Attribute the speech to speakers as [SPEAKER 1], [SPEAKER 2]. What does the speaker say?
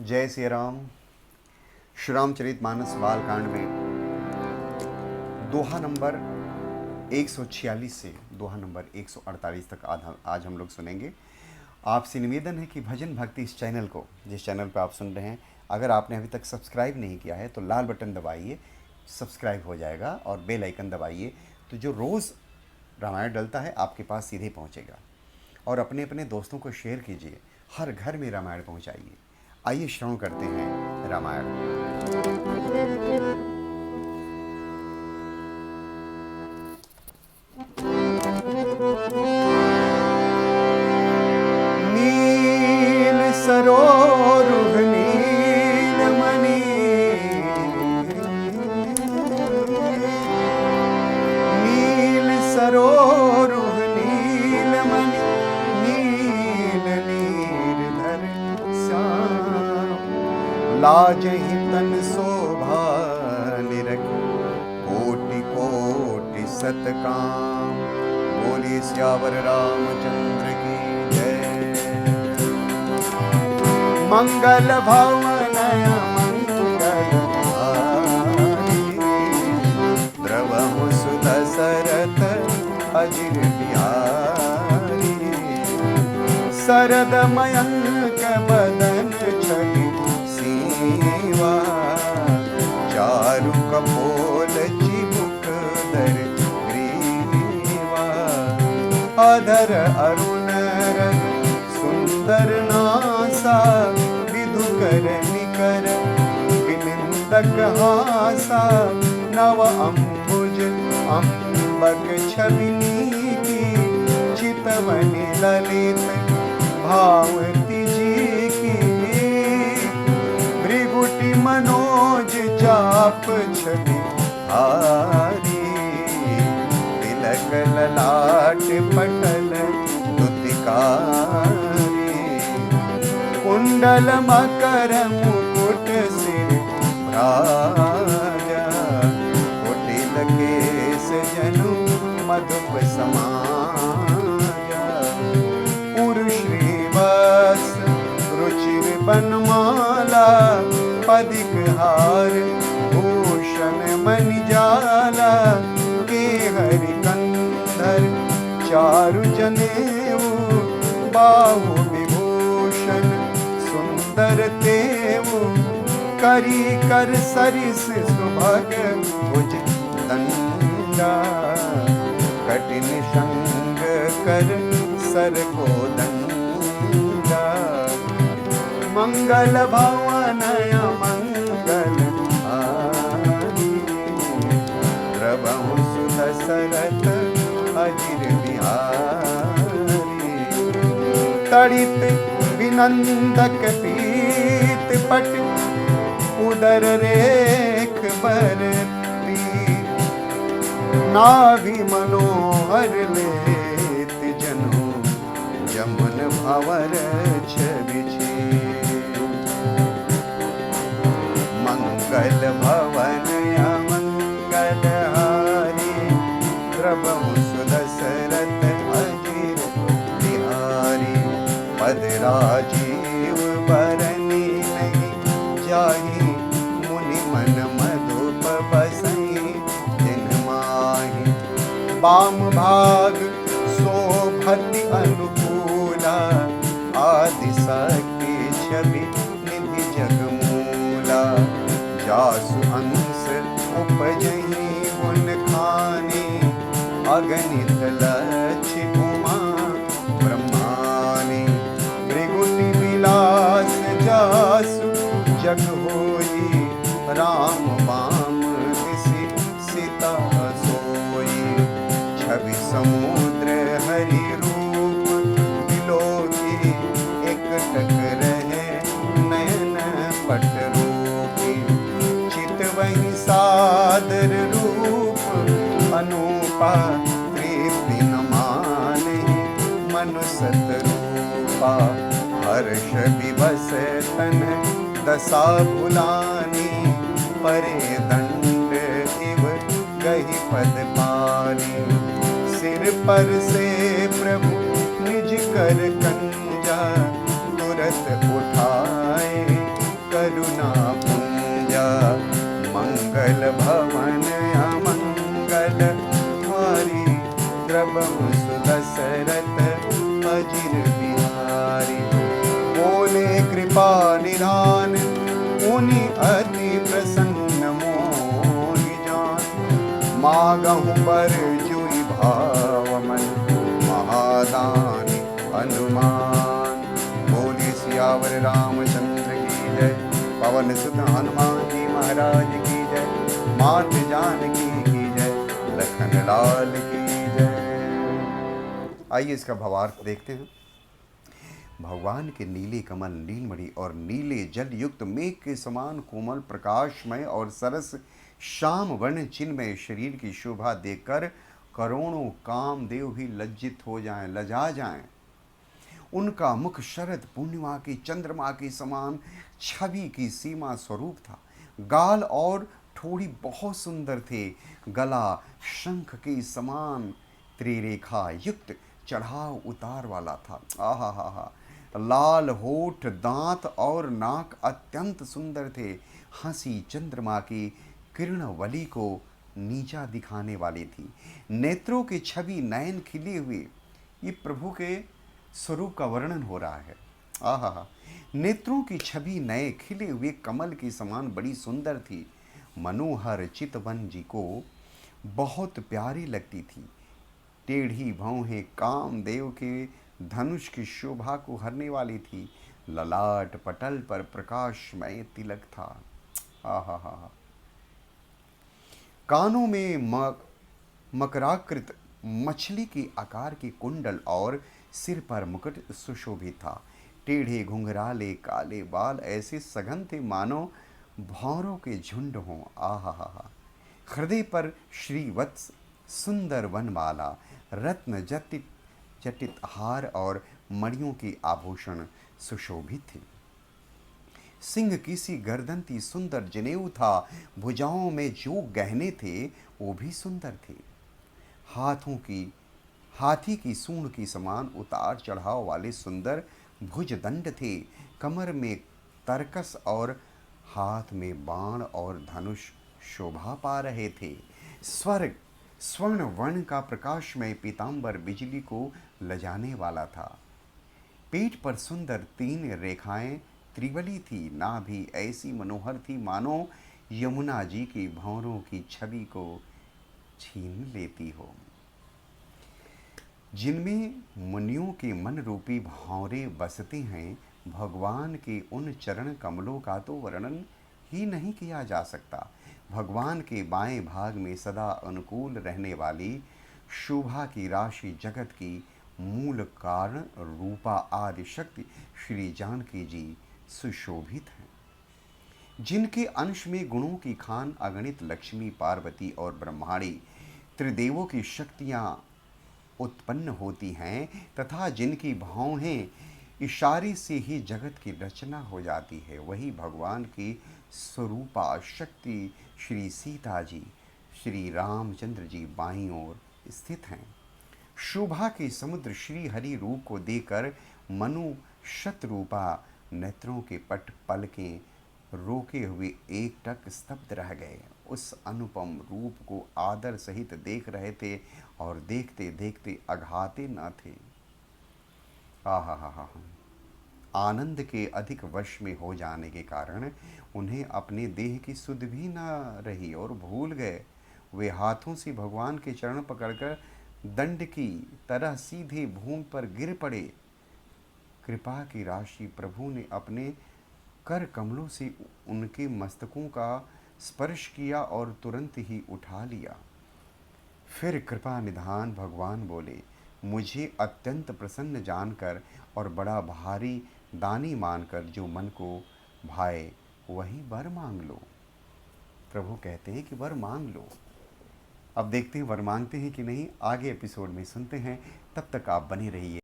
[SPEAKER 1] जय श्री राम। श्री रामचरित मानस बालकांड में दोहा नंबर 146 से दोहा नंबर 148 तक आज हम लोग सुनेंगे। आपसे निवेदन है कि भजन भक्ति इस चैनल को, जिस चैनल पर आप सुन रहे हैं, अगर आपने अभी तक सब्सक्राइब नहीं किया है तो लाल बटन दबाइए, सब्सक्राइब हो जाएगा और बेल आइकन दबाइए, तो जो रोज़ रामायण डलता है आपके पास सीधे पहुंचेगा। और अपने अपने दोस्तों को शेयर कीजिए, हर घर में रामायण पहुंचाइए। आइए श्रवण करते हैं रामायण। नील सरोरुह नीलमणि, नील सरोरुह नीलमणि, नील नीरधर श्याम, लाजहि तन शोभा निरख, कोटि कोटि सतकाम। बोलिए सियावर रामचंद्र की जय। मंगल भवन मंगल हारी, द्रवहु सुदशरथ अजिर बिहारी। शरद मयंक बदन छवि सीवा, चारु कपोल चिबुक दर ग्रीवा। अधर अरुण रग सुंदर नासा, विधुकर निकर विनिंदक हासा। नव अंबुज अंबक छविनी की, चितवनी ललित भावती जी की। भृगुटि मनोज चाप छवि हारी, तिलक ललाट पटल दुतिकारी। कुंडल मकर मुकुट सिर भ्राजा, कुटिल केस जनु मधुप समाजा। श्रीवत्स रुचिर बनमाला, पदिक हार भूषण मणिजाला। के हरि कंधर चारु जनेऊ, बाहु विभूषण सुंदर तेऊ। करी कर सरिस सुभग भुज दंडा, कठिन संग कर सर को दंडा। मंगल भवन मंगल हारी, द्रवहु सुदशरथ अजिर बिहारी। तड़ित विनंदक पीत पट, उदर रेख बर पीत। नाभि मनोहर लेत जनु, जमुन भंवर छवि छे। मंगल भवन मंगल हारी, द्रवहु सुदशरथ अजिर बिहारी। पद राजीव बरनी नहीं, जाहि मुनि मन मधुप बसई। दिन माहि बाम भाग शोभति अनुकूला, आदि सखी छवि निधि जगमूला। जासु अंश उपजहि गुण खानी, अगणित लक्ष्य उमा ब्रह्मानी। भृगुटि विलास जासु जग होई, राम बाम दिसि सीता सोई। छवि समुद्र हरि रूप, बिलोकी एकटक रहे नयन पट रूपी। चितवहि सादर रूप अनूपा, तृप्ति न मानहि मनु सत रूपा। हर्ष विवश तन दशा भुलानी, परे दंड इव गहि पद पानी। सिर पर से प्रभु निज कर कंजा, तुरत उठाए कृपा निधान, उनि अति प्रसन्न मोहि जान। मागहु बर जुई भाव मन, महादानी हनुमान। बोलिए सियावर रामचंद्र की जय, पवन सुत हनुमान जी महाराज की जय। मात जानकी की जय, लखन लाल की जय। आइए इसका भावार्थ देखते हैं। भगवान के नीले कमल, नीलमणि और नीले जल युक्त मेघ के समान कोमल, प्रकाशमय और सरस श्याम वर्ण चिन्मय शरीर की शोभा देखकर करोड़ों कामदेव भी लज्जित हो जाएं, लजा जाएं। उनका मुख शरद पूर्णिमा की चंद्रमा के समान छवि की सीमा स्वरूप था। गाल और ठोड़ी बहुत सुंदर थे। गला शंख के समान त्रिरेखा युक्त चढ़ाव उतार वाला था। आहा हा हा। लाल होठ, दांत और नाक अत्यंत सुंदर थे। हंसी चंद्रमा की किरणवली को नीचा दिखाने वाली थी। नेत्रों की छवि, नयन खिले हुए। ये प्रभु के स्वरूप का वर्णन हो रहा है। आहा, नेत्रों की छवि नए खिले हुए कमल के समान बड़ी सुंदर थी। मनोहर चितवन जी को बहुत प्यारी लगती थी। टेढ़ी भौहें कामदेव के धनुष की शोभा को हरने वाली थी। ललाट पटल पर प्रकाशमय तिलक था। आहा हा। कानों में मकराकृत मछली के आकार के कुंडल और सिर पर मुकुट सुशोभित था। टेढ़े घुंघराले काले बाल ऐसे सघन थे मानो भौरों के झुंड हों। आहा हा। हृदय पर श्रीवत्स सुंदर वनमाला, रत्न जटित जटित हार और मणियों के आभूषण सुशोभित थे। सिंह की सी गर्दन थी, सुंदर जनेऊ था। भुजाओं में जो गहने थे वो भी सुंदर थे। हाथी की सूंड की समान उतार चढ़ाव वाले सुंदर भुजदंड थे। कमर में तरकस और हाथ में बाण और धनुष शोभा पा रहे थे। स्वर्ण वर्ण का प्रकाशमय पीतांबर बिजली को लजाने वाला था। पेट पर सुंदर 3 रेखाएं त्रिवली थी। नाभि ऐसी मनोहर थी मानो यमुना जी की भंवरों की छवि को छीन लेती हो। जिनमें मुनियों के मन रूपी भंवरे बसते हैं, भगवान के उन चरण कमलों का तो वर्णन ही नहीं किया जा सकता। भगवान के बाएं भाग में सदा अनुकूल रहने वाली शोभा की राशि जगत की मूल कारण रूपा आदि शक्ति श्री जानकी जी सुशोभित हैं। जिनके अंश में गुणों की खान अगणित लक्ष्मी, पार्वती और ब्रह्माणी त्रिदेवों की शक्तियाँ उत्पन्न होती हैं, तथा जिनकी भौहें इशारे से ही जगत की रचना हो जाती है, वही भगवान की स्वरूपा शक्ति श्री सीता जी, श्री रामचंद्र जी बाईं ओर स्थित हैं। शोभा के समुद्र श्री हरि रूप को देकर मनु शतरूपा नेत्रों के पट पलकें रोके हुए एकटक स्तब्ध रह गए। उस अनुपम रूप को आदर सहित देख रहे थे और देखते देखते अघाते न थे। आहा हा हा। आनंद के अधिक वश में हो जाने के कारण उन्हें अपने देह की सुध भी न रही और भूल गए। वे हाथों से भगवान के चरण पकड़कर दंड की तरह सीधे भूमि पर गिर पड़े। कृपा की राशि प्रभु ने अपने कर कमलों से उनके मस्तकों का स्पर्श किया और तुरंत ही उठा लिया। फिर कृपा निधान भगवान बोले, मुझे अत्यंत प्रसन्न जानकर और बड़ा भारी दानी मानकर जो मन को भाए वही वर मांग लो। प्रभु कहते हैं कि वर मांग लो। अब देखते हैं वर मांगते हैं कि नहीं, आगे एपिसोड में सुनते हैं। तब तक आप बने रहिए।